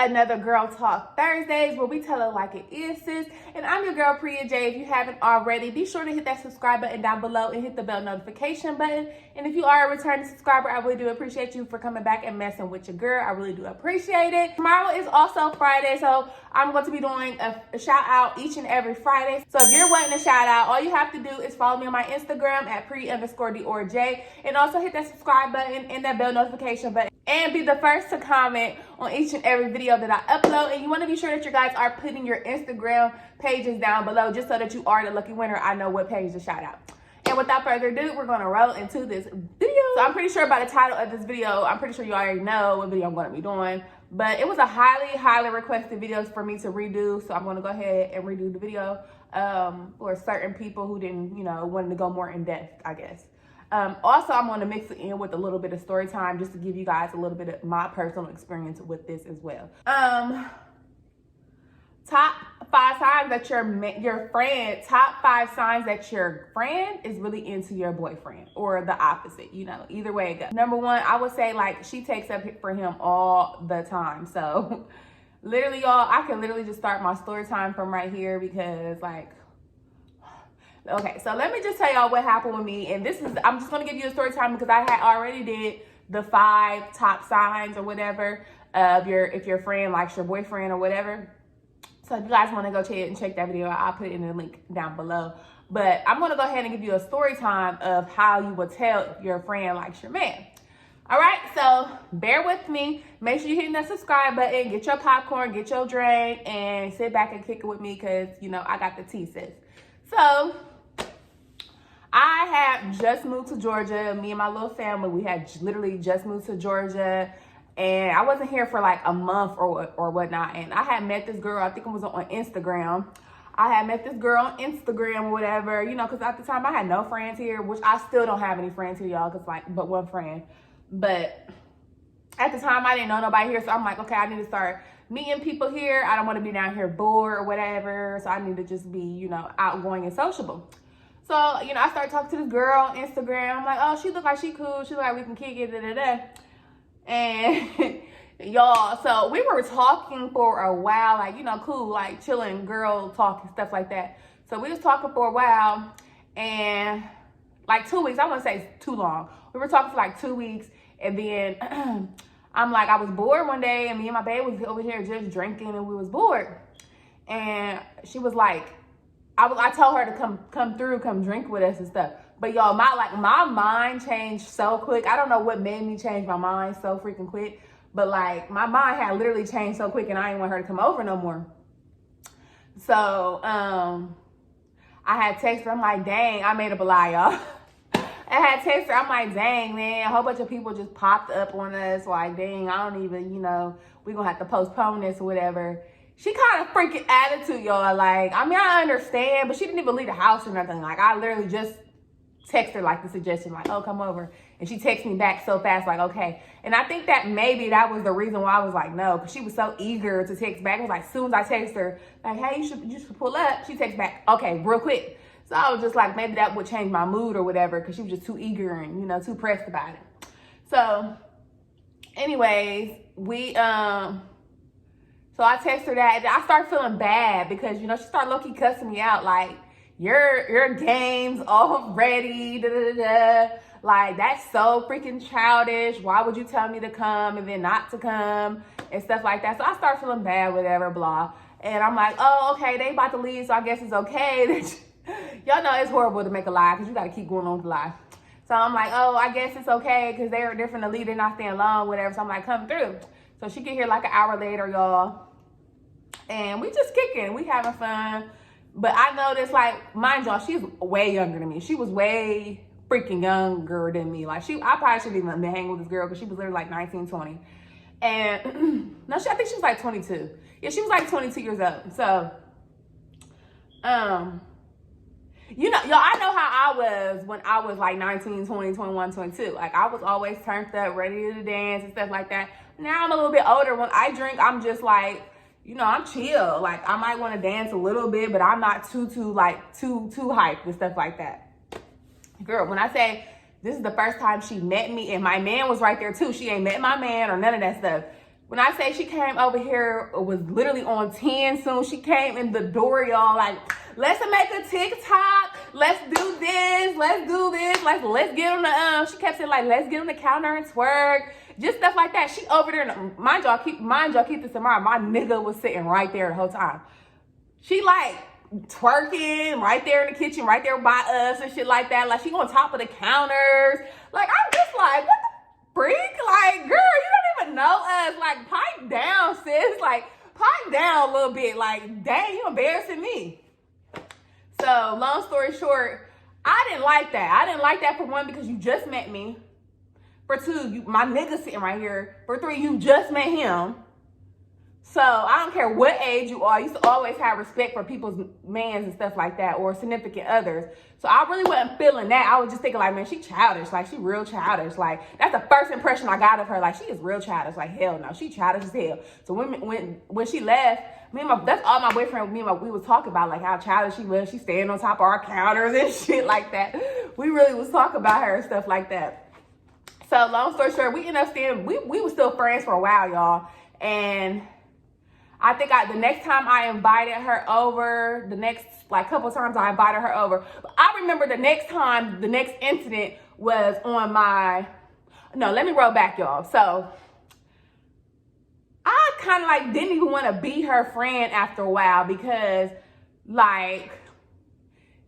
another Girl Talk Thursdays where we tell it like it is, sis. And I'm your girl, Priya J. If you haven't already, be sure to hit that subscribe button down below and hit the bell notification button. And if you are a returning subscriber, I really do appreciate you for coming back and messing with your girl. I really do appreciate it. Tomorrow is also Friday, so I'm going to be doing a shout out each and every Friday. So if you're wanting a shout out, all you have to do is follow me on my Instagram at Pri_DorJ, and also hit that subscribe button and that bell notification button, and be the first to comment on each and every video that I upload. And you want to be sure that you guys are putting your Instagram pages down below, just so that you are the lucky winner. I know what page to shout out. And without further ado, we're going to roll into this video. So I'm pretty sure by the title of this video, I'm pretty sure you already know what video I'm going to be doing. But it was a highly requested video for me to redo. So I'm going to go ahead and redo the video for certain people who didn't, wanted to go more in depth, I guess. Also, I'm going to mix it in with a little bit of story time just to give you guys a little bit of my personal experience with this as well. Top 5 signs that your friend, top 5 signs that your friend is really into your boyfriend, or the opposite, either way it goes. Number 1, I would say, like, she takes up for him all the time. So literally, y'all, I can literally just start my story time from right here because, like, okay, so let me just tell y'all what happened with me. And I'm just going to give you a story time because I had already did the 5 top signs or whatever of if your friend likes your boyfriend or whatever. So if you guys want to go ahead and check that video, I'll put it in the link down below. But I'm going to go ahead and give you a story time of how you would tell if your friend likes your man. All right, so bear with me. Make sure you're hitting that subscribe button, get your popcorn, get your drink, and sit back and kick it with me because, I got the tea, sis. So I had just moved to Georgia. Me and my little family, we had literally just moved to Georgia. And I wasn't here for like a month or whatnot. And I had met this girl, I think it was on Instagram. I had met this girl on Instagram or whatever, because at the time I had no friends here, which I still don't have any friends here, y'all, but one friend. But at the time I didn't know nobody here. So I'm like, okay, I need to start meeting people here. I don't want to be down here bored or whatever. So I need to just be, outgoing and sociable. So, I started talking to this girl on Instagram. I'm like, oh, she look like she cool. She look like we can kick it, da-da-da. And y'all, so we were talking for a while, like, cool, like chilling, girl talk and stuff like that. So we was talking for a while, and like 2 weeks, I wouldn't say it's too long. We were talking for like 2 weeks, and then I'm like, I was bored one day, and me and my babe was over here just drinking, and we was bored. And she was like, I told her to come drink with us and stuff. But y'all, my mind changed so quick. I don't know what made me change my mind so freaking quick. But like, my mind had literally changed so quick, and I didn't want her to come over no more. So I had texted her. I'm like, dang, I made up a lie, y'all. I had texted her. I'm like, dang, man, a whole bunch of people just popped up on us. Like, dang, I don't even, we're going to have to postpone this or whatever. She kind of freaking attitude, y'all. Like, I understand, but she didn't even leave the house or nothing. Like, I literally just text her like the suggestion, like, oh, come over. And she texted me back so fast, like, okay. And I think that maybe that was the reason why I was like, no, because she was so eager to text back. It was like, as soon as I text her, like, hey, you should pull up. She texts back, okay, real quick. So I was just like, maybe that would change my mood or whatever, because she was just too eager and, too pressed about it. So anyways, so I text her that, and I start feeling bad because, she started low-key cussing me out, like, your game's already, da-da-da-da. Like, that's so freaking childish. Why would you tell me to come and then not to come and stuff like that? So I start feeling bad, whatever, blah. And I'm like, oh, okay, they about to leave, so I guess it's okay. Y'all know it's horrible to make a lie because you got to keep going on with the lie. So I'm like, oh, I guess it's okay because they're different to leave. They're not staying long, whatever. So I'm like, come through. So she get here like an hour later, y'all. And we just kicking. We having fun. But I noticed, like, mind y'all, she's way younger than me. She was way freaking younger than me. Like, I probably shouldn't even been hanging with this girl because she was literally like 19, 20. And, no, I think she was like 22. Yeah, she was like 22 years old. So, y'all, I know how I was when I was like 19, 20, 21, 22. Like, I was always turned up, ready to dance and stuff like that. Now I'm a little bit older. When I drink, I'm just like, I'm chill. Like, I might want to dance a little bit, but I'm not too hyped and stuff like that. Girl, when I say this is the first time she met me, and my man was right there too. She ain't met my man or none of that stuff. When I say she came over here, it was literally on 10 soon. She came in the door, y'all, like, let's make a TikTok. Let's do this. Let's do this. Like, let's get on the, she kept saying, like, let's get on the counter and twerk. Just stuff like that. She over there, mind y'all, keep this in mind. My nigga was sitting right there the whole time. She, like, twerking right there in the kitchen, right there by us and shit like that. Like, she on top of the counters. Like, I'm just like, what the freak? Like, girl, you don't even know us. Like, pipe down, sis. Like, pipe down a little bit. Like, dang, you embarrassing me. So, long story short, I didn't like that. I didn't like that for one, because you just met me. For two, my nigga sitting right here. For three, you just met him. So, I don't care what age you are. I used to always have respect for people's mans and stuff like that, or significant others. So, I really wasn't feeling that. I was just thinking, like, man, she childish. Like, she real childish. Like, that's the first impression I got of her. Like, she is real childish. Like, hell no. She childish as hell. So, when she left, that's all my boyfriend, we was talking about, like, how childish she was. She staying on top of our counters and shit like that. We really was talking about her and stuff like that. So, long story short, we ended up staying, we were still friends for a while, y'all. And I think the next time I invited her over, the next, like, couple times I invited her over. But I remember the next incident was on let me roll back, y'all. So, I kind of, like, didn't even want to be her friend after a while, because, like,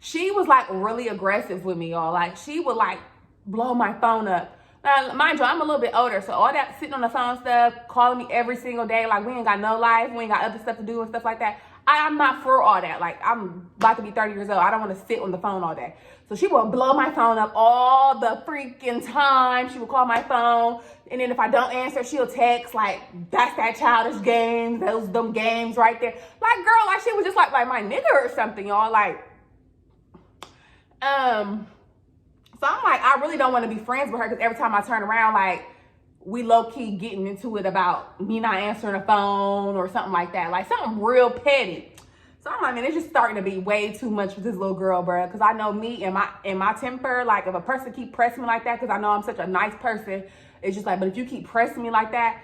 she was, like, really aggressive with me, y'all. Like, she would, like, blow my phone up. Now, mind you, I'm a little bit older, so all that sitting on the phone stuff, calling me every single day, like, we ain't got no life, we ain't got other stuff to do and stuff like that. I'm not for all that. Like, I'm about to be 30 years old. I don't want to sit on the phone all day. So she would blow my phone up all the freaking time. She would call my phone, and then if I don't answer, she'll text, like, that's that childish game, them games right there. Like, girl, like, she was just like my nigga or something, y'all. Like, so I'm like, I really don't want to be friends with her, because every time I turn around, like, we low-key getting into it about me not answering the phone or something like that. Like, something real petty. So I'm like, man, it's just starting to be way too much with this little girl, bro. Because I know me and my temper, like, if a person keep pressing me like that, because I know I'm such a nice person, it's just like, but if you keep pressing me like that,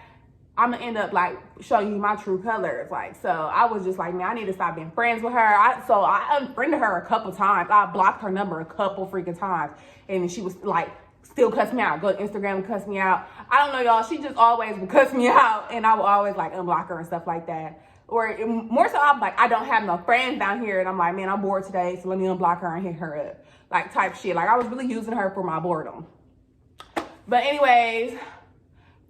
I'm going to end up, like, showing you my true colors. Like, so I was just like, man, I need to stop being friends with her. So I unfriended her a couple times. I blocked her number a couple freaking times. And she was, like, still cuss me out. Go to Instagram and cuss me out. I don't know, y'all. She just always would cuss me out. And I would always, like, unblock her and stuff like that. Or more so, I'm like, I don't have no friends down here. And I'm like, man, I'm bored today, so let me unblock her and hit her up. Like, type shit. Like, I was really using her for my boredom. But anyways,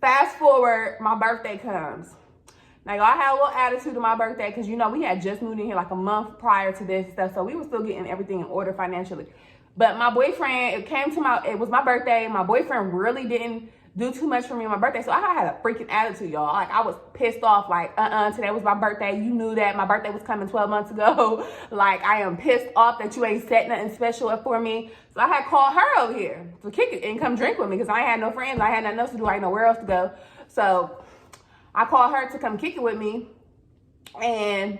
fast forward, my birthday comes. Now, y'all, I had a little attitude to my birthday, because, you know, we had just moved in here like a month prior to this stuff. So we were still getting everything in order financially. But my boyfriend, it was my birthday. My boyfriend really didn't do too much for me on my birthday. So I had a freaking attitude, y'all. Like, I was pissed off. Like, today was my birthday. You knew that my birthday was coming 12 months ago. Like, I am pissed off that you ain't set nothing special up for me. So I had called her over here to kick it and come drink with me, because I ain't had no friends. I had nothing else to do. I ain't nowhere else to go. So I called her to come kick it with me. And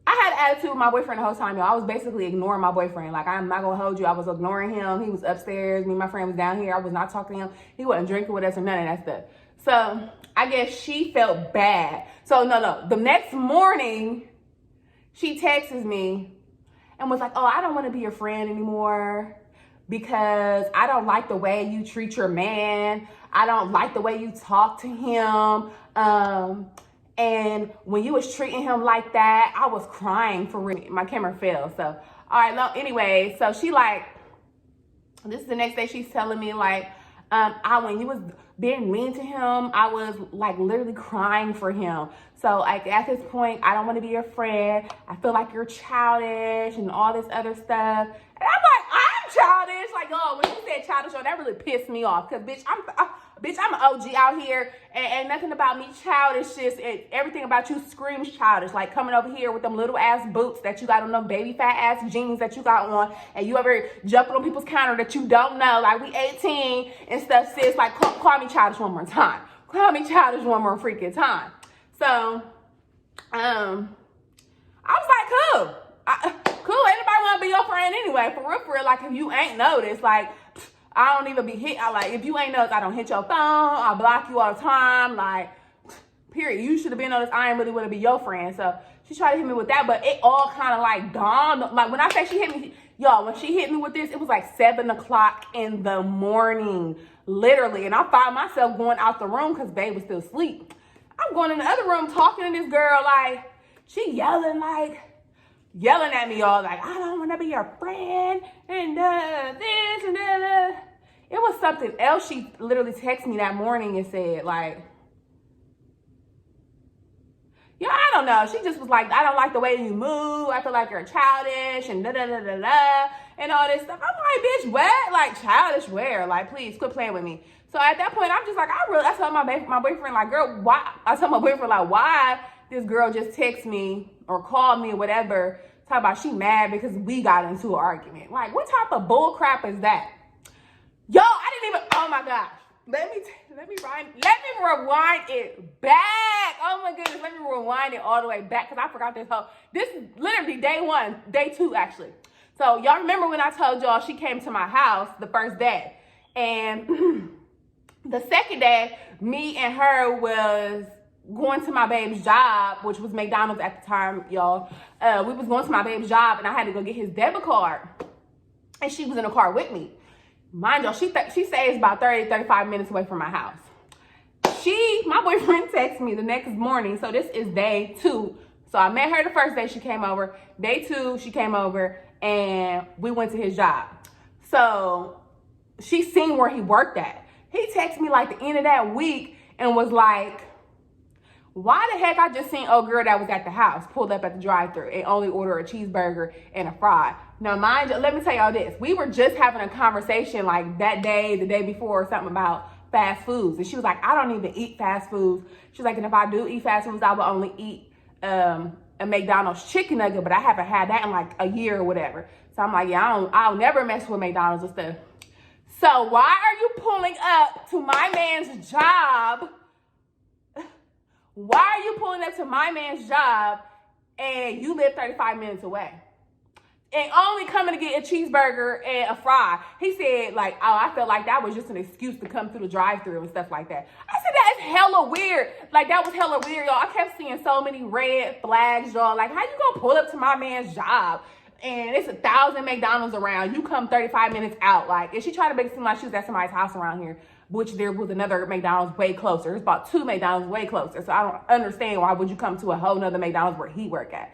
I had an attitude with my boyfriend the whole time, y'all. I was basically ignoring my boyfriend. Like, I'm not gonna hold you. I was ignoring him. He was upstairs. Me and my friend was down here. I was not talking to him. He wasn't drinking with us or none of that stuff. So I guess she felt bad. So no. The next morning, she texts me and was like, oh, I don't want to be your friend anymore, because I don't like the way you treat your man. I don't like the way you talk to him. And when you was treating him like that, I was crying for real. My camera fell. So, all right, no, anyway, so she, like, this is the next day she's telling me, like, when you was being mean to him, I was, like, literally crying for him. So, like, at this point, I don't want to be your friend. I feel like you're childish and all this other stuff. And I'm like, I'm childish. Like, oh, when you said childish, oh, that really pissed me off. Because, bitch, I'm an OG out here, and nothing about me childish. Just everything about you screams childish. Like, coming over here with them little ass boots that you got on, them baby fat ass jeans that you got on, and you ever jumping on people's counter that you don't know. Like, we 18 and stuff, sis. Like, call me childish one more time. Call me childish one more freaking time. So, I was like, cool. Cool. Anybody want to be your friend anyway? For real, like, if you ain't noticed, like, I don't even be hit. I like, if you ain't noticed, I don't hit your phone. I block you all the time. Like, period. You should have been noticed. I ain't really want to be your friend. So she tried to hit me with that, but it all kind of like dawned. Like when I say she hit me, y'all, when she hit me with this, it was like 7 o'clock in the morning, literally. And I found myself going out the room because babe was still asleep. I'm going in the other room talking to this girl, like, she yelling at me, y'all, like, I don't want to be your friend, and this, and that. It was something else she literally texted me that morning and said, like, yeah, I don't know. She just was like, I don't like the way you move. I feel like you're childish and da-da-da-da-da and all this stuff. I'm like, bitch, what? Like, childish where? Like, please, quit playing with me. So at that point, I'm just like, I told my boyfriend, like, girl, why? I told my boyfriend, like, why this girl just text me or called me or whatever, talk about she mad because we got into an argument. Like, what type of bull crap is that? Yo, I didn't even, oh my gosh. Let me rewind it back. Oh my goodness, let me rewind it all the way back because I forgot this is literally day 2 actually. So y'all remember when I told y'all she came to my house the first day, and the second day, me and her was going to my babe's job, which was McDonald's at the time, y'all. We was going to my babe's job, and I had to go get his debit card, and she was in the car with me. Mind y'all, she stays about 30-35 minutes away from my house. My boyfriend texted me the next morning, so this is day 2. So I met her the first day she came over. Day 2, she came over, and we went to his job. So she seen where he worked at. He texted me like the end of that week and was like, why the heck I just seen old girl that was at the house pulled up at the drive-thru and only ordered a cheeseburger and a fry. Now, mind you, let me tell y'all this. We were just having a conversation like that day, the day before, or something about fast foods. And she was like, I don't even eat fast foods. She's like, and if I do eat fast foods, I will only eat a McDonald's chicken nugget, but I haven't had that in like a year or whatever. So I'm like, yeah, I'll never mess with McDonald's and stuff. So why are you pulling up to my man's job? Why are you pulling up to my man's job and you live 35 minutes away? And only coming to get a cheeseburger and a fry. He said, like, oh, I felt like that was just an excuse to come through the drive-thru and stuff like that. I said, that is hella weird. Like, that was hella weird, y'all. I kept seeing so many red flags, y'all. Like, how you gonna pull up to my man's job? And it's 1,000 McDonald's around. You come 35 minutes out. Like, and she tried to make it seem like she was at somebody's house around here, which there was another McDonald's way closer. There's about 2 McDonald's way closer. So I don't understand why would you come to a whole nother McDonald's where he work at.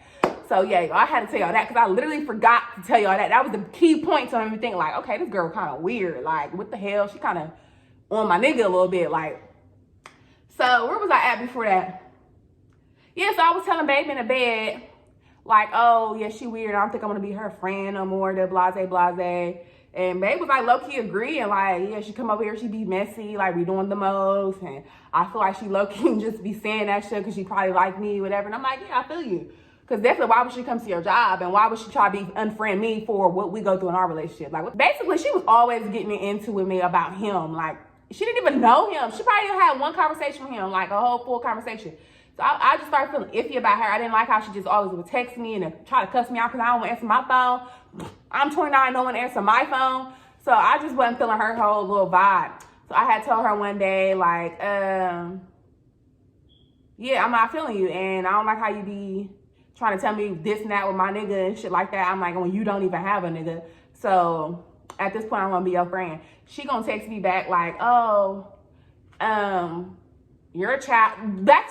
So yeah, I had to tell y'all that because I literally forgot to tell y'all that. That was the key point to me thinking like, okay, this girl kind of weird. Like, what the hell? She kind of on my nigga a little bit. Like, so where was I at before that? Yeah, so I was telling babe in the bed, like, oh yeah, she weird. I don't think I'm gonna be her friend no more. The blase. And babe was like low-key agreeing, like, yeah, she come over here, she be messy, like we doing the most. And I feel like she low-key just be saying that shit because she probably like me, whatever. And I'm like, yeah, I feel you. Because definitely, why would she come to your job? And why would she try to be unfriend me for what we go through in our relationship? Like, basically, she was always getting into with me about him. Like, she didn't even know him. She probably had one conversation with him, like a whole full conversation. So I just started feeling iffy about her. I didn't like how she just always would text me and try to cuss me out because I don't want to answer my phone. I'm 29, no one answer my phone. So I just wasn't feeling her whole little vibe. So I had told her one day, like, yeah, I'm not feeling you. And I don't like how you be trying to tell me this and that with my nigga and shit like that. I'm like, when you don't even have a nigga. So at this point, I want to be your friend. She gonna text me back like, oh, you're a child.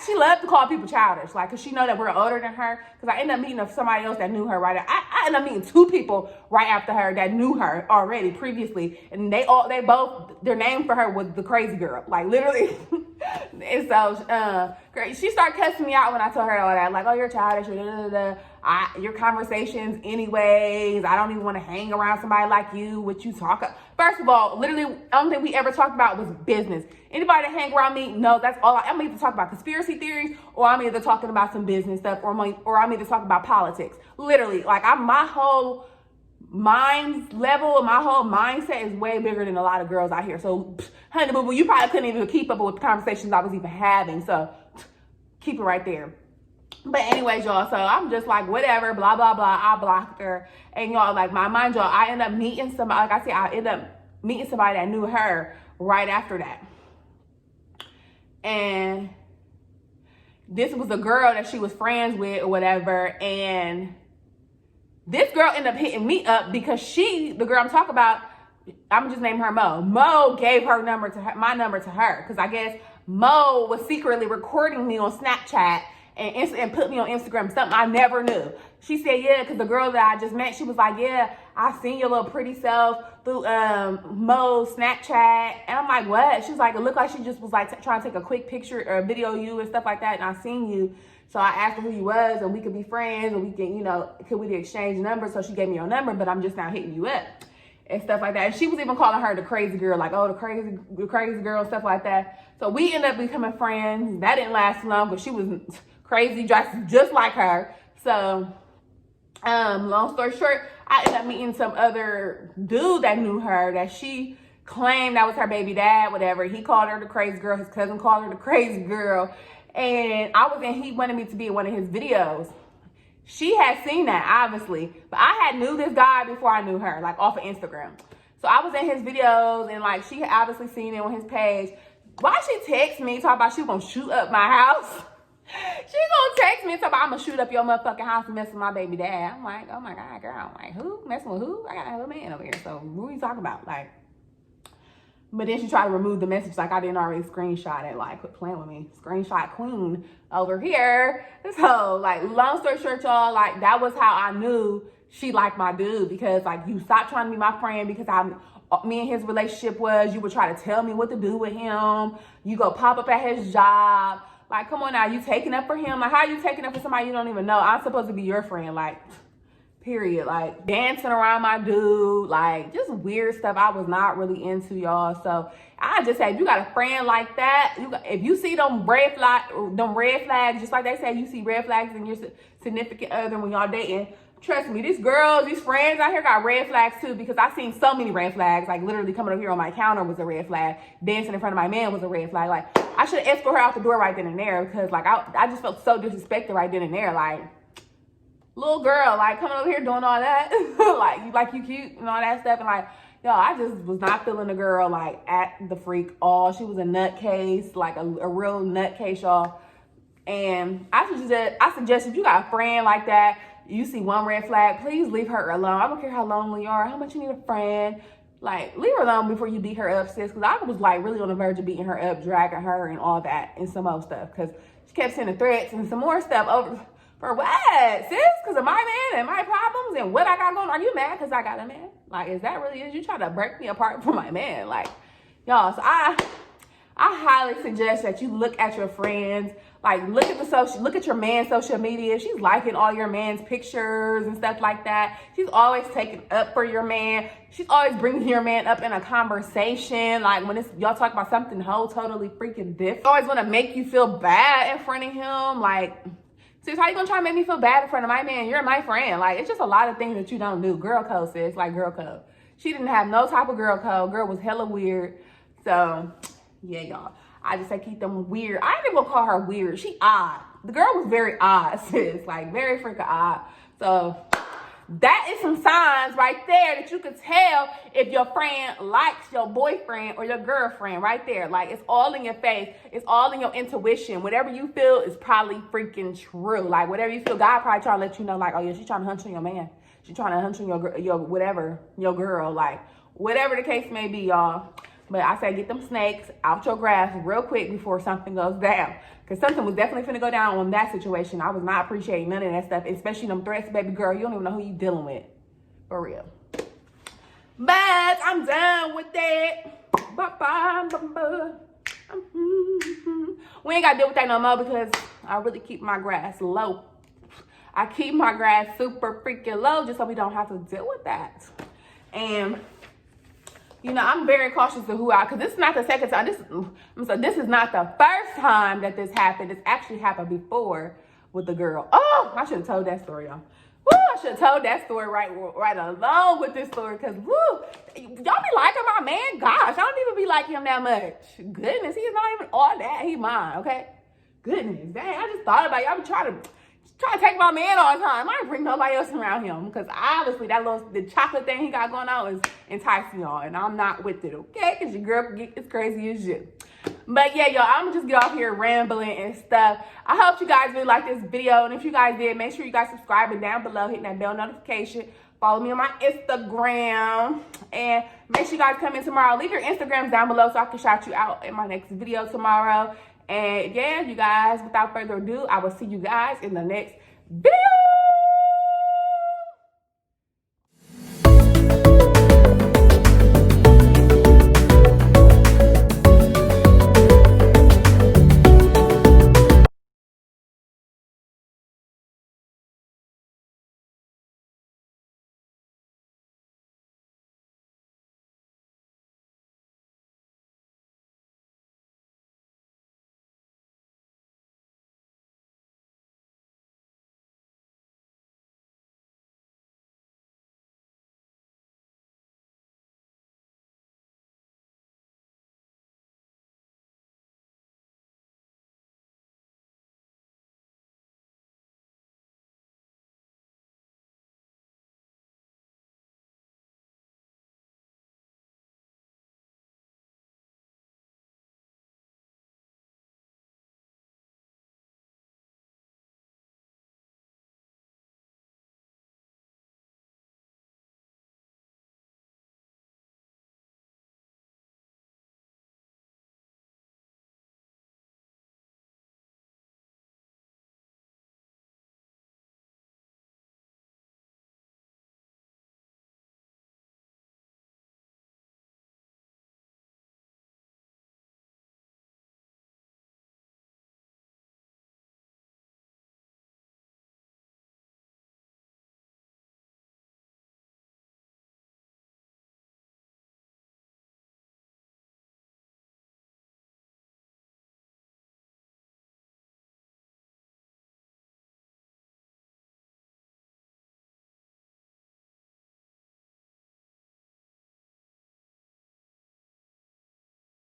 She loved to call people childish, like, cause she know that we're older than her. Cause I ended up meeting somebody else that knew her right. I ended up meeting 2 people right after her that knew her already previously, and their name for her was the crazy girl, like literally. And so she started cussing me out when I told her all that, like, oh, you're childish, your conversations anyways, I don't even want to hang around somebody like you, what you talk about. First of all, literally, the only thing we ever talked about was business. Anybody that hang around me knows that's all I'm either talking about conspiracy theories, or I'm either talking about some business stuff, or I'm either talking about politics. Literally, like, my whole mind level, my whole mindset is way bigger than a lot of girls out here. So, honey boo boo, you probably couldn't even keep up with the conversations I was even having. So, keep it right there. But anyways, y'all, so I'm just like, whatever, blah, blah, blah. I blocked her. And y'all, like, mind y'all, I end up meeting somebody. Like I said, I end up meeting somebody that knew her right after that. And this was a girl that she was friends with or whatever. And this girl ended up hitting me up because the girl I'm talking about, I'm gonna just name her Mo. Mo gave her number to her, my number to her, because I guess Mo was secretly recording me on Snapchat and put me on Instagram, something I never knew. She said, yeah, because the girl that I just met, she was like, yeah, I seen your little pretty self through Mo's Snapchat. And I'm like, what? She's like, it looked like she just was like trying to take a quick picture or video of you and stuff like that. And I seen you. So I asked her who you was, and we could be friends, and we can, you know, could we exchange numbers? So she gave me your number, but I'm just now hitting you up and stuff like that. And she was even calling her the crazy girl, like, oh, the crazy girl, stuff like that. So we ended up becoming friends. That didn't last long, but she was crazy, dressed just like her. So long story short, I ended up meeting some other dude that knew her, that she claimed that was her baby dad, whatever. He called her the crazy girl. His cousin called her the crazy girl. And he wanted me to be in one of his videos. She had seen that, obviously, but I had knew this guy before I knew her, like off of Instagram. So I was in his videos, and like she had obviously seen it on his page. Why she text me talking about she gonna shoot up my house? She gonna text me and talk about I'm gonna shoot up your motherfucking house and mess with my baby dad. I'm like, oh my God, girl. I'm like, who? Messing with who? I got a man over here. So what are you talking about? Like, but then she tried to remove the message like I didn't already screenshot it. Like, quit playing with me. Screenshot queen over here. So, like, long story short, y'all, like, that was how I knew she liked my dude. Because, like, you stopped trying to be my friend because me and his relationship was, you would try to tell me what to do with him. You go pop up at his job. Like, come on now, you taking up for him? Like, how are you taking up for somebody you don't even know? I'm supposed to be your friend, like, period. Like, dancing around my dude, like, just weird stuff I was not really into, y'all. So I just said, you got a friend like that, if you see them red flags, just like they say, you see red flags in your significant other when y'all dating. Trust me, these friends out here got red flags too, because I seen so many red flags. Like, literally coming over here on my counter was a red flag. Dancing in front of my man was a red flag. Like, I should have escorted her out the door right then and there, because like I just felt so disrespected right then and there. Like, little girl, like, coming over here doing all that, like you cute and all that stuff. And like, yo, I just was not feeling the girl, like, at the freak all. She was a nutcase, like a real nutcase, y'all. And I suggest if you got a friend like that, you see one red flag, please leave her alone. I don't care how lonely you are, how much you need a friend. Like, leave her alone before you beat her up, sis. Because I was, like, really on the verge of beating her up, dragging her and all that and some more stuff. Because she kept sending threats and some more stuff over. For what, sis? Because of my man and my problems and what I got going on? Are you mad because I got a man? Like, is that really it? You trying to break me apart from my man? Like, y'all, so I highly suggest that you look at your friends. Like, look at your man's social media. She's liking all your man's pictures and stuff like that. She's always taking up for your man. She's always bringing your man up in a conversation. Like, when y'all talk about something totally freaking different. Always want to make you feel bad in front of him. Like, sis, how you gonna try to make me feel bad in front of my man? You're my friend. Like, it's just a lot of things that you don't do. Girl code, sis. Like, girl code. She didn't have no type of girl code. Girl was hella weird. So, yeah, y'all. I just say keep them weird. I ain't even gonna call her weird. She odd. The girl was very odd, sis. Like, very freaking odd. So, that is some signs right there that you could tell if your friend likes your boyfriend or your girlfriend right there. Like, it's all in your face. It's all in your intuition. Whatever you feel is probably freaking true. Like, whatever you feel, God probably trying to let you know, like, oh yeah, she's trying to hunch on your man. She's trying to hunch on your girl. Like, whatever the case may be, y'all. But I say get them snakes out your grass real quick before something goes down. Because something was definitely finna go down on that situation. I was not appreciating none of that stuff, especially them threats, baby girl. You don't even know who you dealing with. For real. But I'm done with that. We ain't got to deal with that no more because I really keep my grass low. I keep my grass super freaking low just so we don't have to deal with that. And you know, I'm very cautious of because this is not the second time. This is not the first time that this happened. It's actually happened before with the girl. Oh, I should have told that story, y'all. Woo, I should have told that story right along with this story. Because, woo, y'all be liking my man. Gosh, I don't even be liking him that much. Goodness, he's not even all that. He mine, okay? Goodness, dang, I just thought about y'all be trying to try to take my man all the time. I ain't bring nobody else around him because obviously the chocolate thing he got going on is enticing y'all, and I'm not with it, okay? Because your girl can get as crazy as you. But yeah, y'all, I'm gonna just get off here rambling and stuff. I hope you guys really liked this video, and if you guys did, make sure you guys subscribe and down below, hitting that bell notification. Follow me on my Instagram, and make sure you guys come in tomorrow. Leave your Instagrams down below so I can shout you out in my next video tomorrow. And yeah, you guys, without further ado, I will see you guys in the next video.